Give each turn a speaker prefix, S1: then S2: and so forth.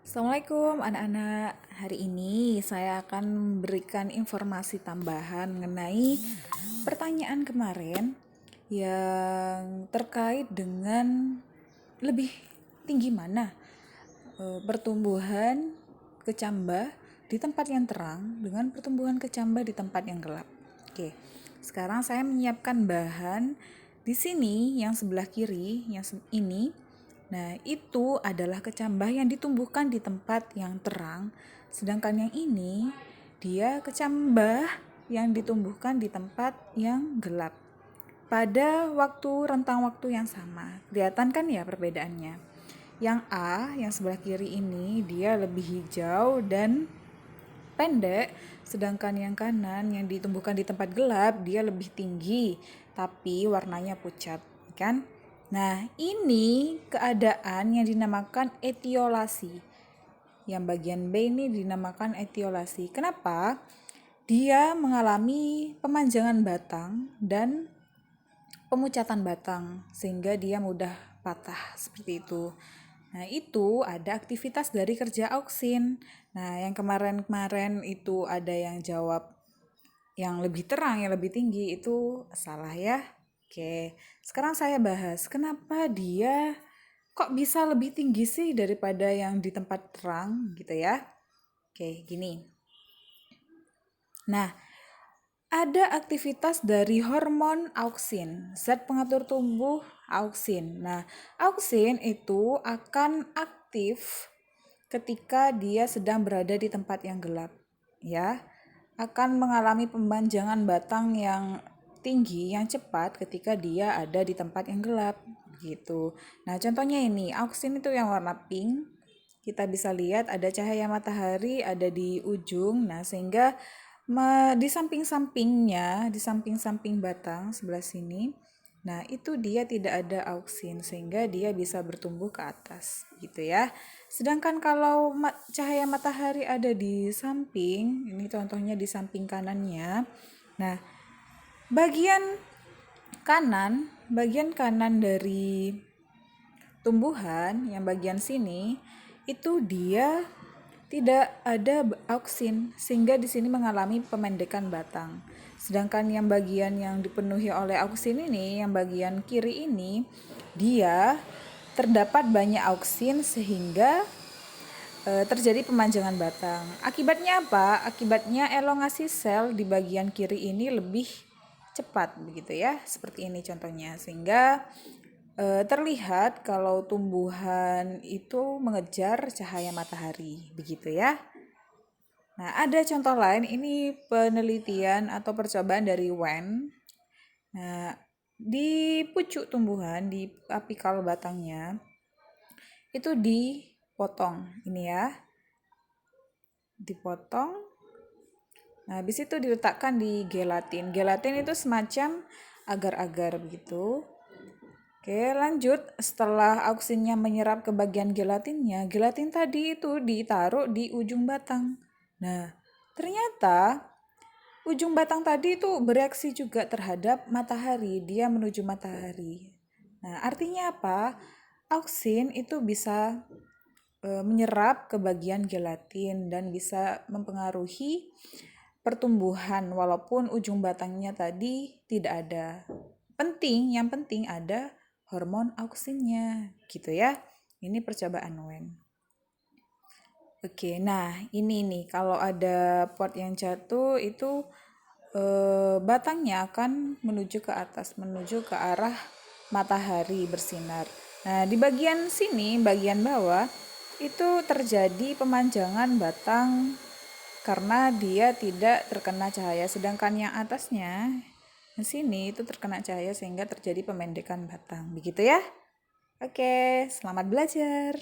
S1: Assalamualaikum anak-anak. Hari ini saya akan memberikan informasi tambahan mengenai pertanyaan kemarin yang terkait dengan lebih tinggi mana pertumbuhan kecambah di tempat yang terang dengan pertumbuhan kecambah di tempat yang gelap. Oke, sekarang saya menyiapkan bahan di sini yang sebelah kiri, yang ini. Nah, itu adalah kecambah yang ditumbuhkan di tempat yang terang, sedangkan yang ini dia kecambah yang ditumbuhkan di tempat yang gelap. Pada rentang waktu yang sama. Kelihatan kan ya perbedaannya? Yang A, yang sebelah kiri ini, dia lebih hijau dan pendek, sedangkan yang kanan yang ditumbuhkan di tempat gelap, dia lebih tinggi, tapi warnanya pucat, kan? Nah, ini keadaan yang dinamakan etiolasi. Yang bagian B ini dinamakan etiolasi. Kenapa? Dia mengalami pemanjangan batang dan pemucatan batang sehingga dia mudah patah seperti itu. Nah, itu ada aktivitas dari kerja auksin. Nah, yang kemarin itu ada yang jawab yang lebih terang, yang lebih tinggi, itu salah ya. Oke, sekarang saya bahas kenapa dia kok bisa lebih tinggi sih daripada yang di tempat terang gitu ya. Oke, gini. Nah, ada aktivitas dari hormon auksin, zat pengatur tumbuh auksin. Nah, auksin itu akan aktif ketika dia sedang berada di tempat yang gelap, ya. Akan mengalami pemanjangan batang yang tinggi, yang cepat ketika dia ada di tempat yang gelap, gitu. Nah, contohnya ini, auksin itu yang warna pink. Kita bisa lihat ada cahaya matahari ada di ujung. Nah, sehingga di samping-sampingnya, di samping-samping batang sebelah sini, nah itu dia tidak ada auksin sehingga dia bisa bertumbuh ke atas gitu ya. Sedangkan kalau cahaya matahari ada di samping, ini contohnya di samping kanannya. Nah, bagian kanan dari tumbuhan yang bagian sini itu dia tidak ada auksin sehingga di sini mengalami pemendekan batang. Sedangkan yang bagian yang dipenuhi oleh auksin ini, yang bagian kiri ini, dia terdapat banyak auksin sehingga terjadi pemanjangan batang. Akibatnya apa? Akibatnya elongasi sel di bagian kiri ini lebih cepat begitu ya. Seperti ini contohnya. Sehingga terlihat kalau tumbuhan itu mengejar cahaya matahari, begitu ya. Nah, ada contoh lain, ini penelitian atau percobaan dari Wen. Nah, di pucuk tumbuhan, di apikal batangnya, itu dipotong, ini ya. Dipotong. Nah, habis itu diletakkan di gelatin. Gelatin itu semacam agar-agar begitu. Oke, lanjut. Setelah auksinnya menyerap ke bagian gelatinnya, gelatin tadi itu ditaruh di ujung batang. Nah, ternyata ujung batang tadi itu bereaksi juga terhadap matahari. Dia menuju matahari. Nah, artinya apa? Auksin itu bisa menyerap ke bagian gelatin dan bisa mempengaruhi pertumbuhan walaupun ujung batangnya tadi tidak ada. Yang penting ada hormon auksinnya, gitu ya. Ini percobaan Wen. Oke, nah ini nih, kalau ada pot yang jatuh itu batangnya akan menuju ke atas, menuju ke arah matahari bersinar. Nah, di bagian sini, bagian bawah, itu terjadi pemanjangan batang karena dia tidak terkena cahaya, sedangkan yang atasnya di sini itu terkena cahaya sehingga terjadi pemendekan batang. Begitu ya? Oke, selamat belajar.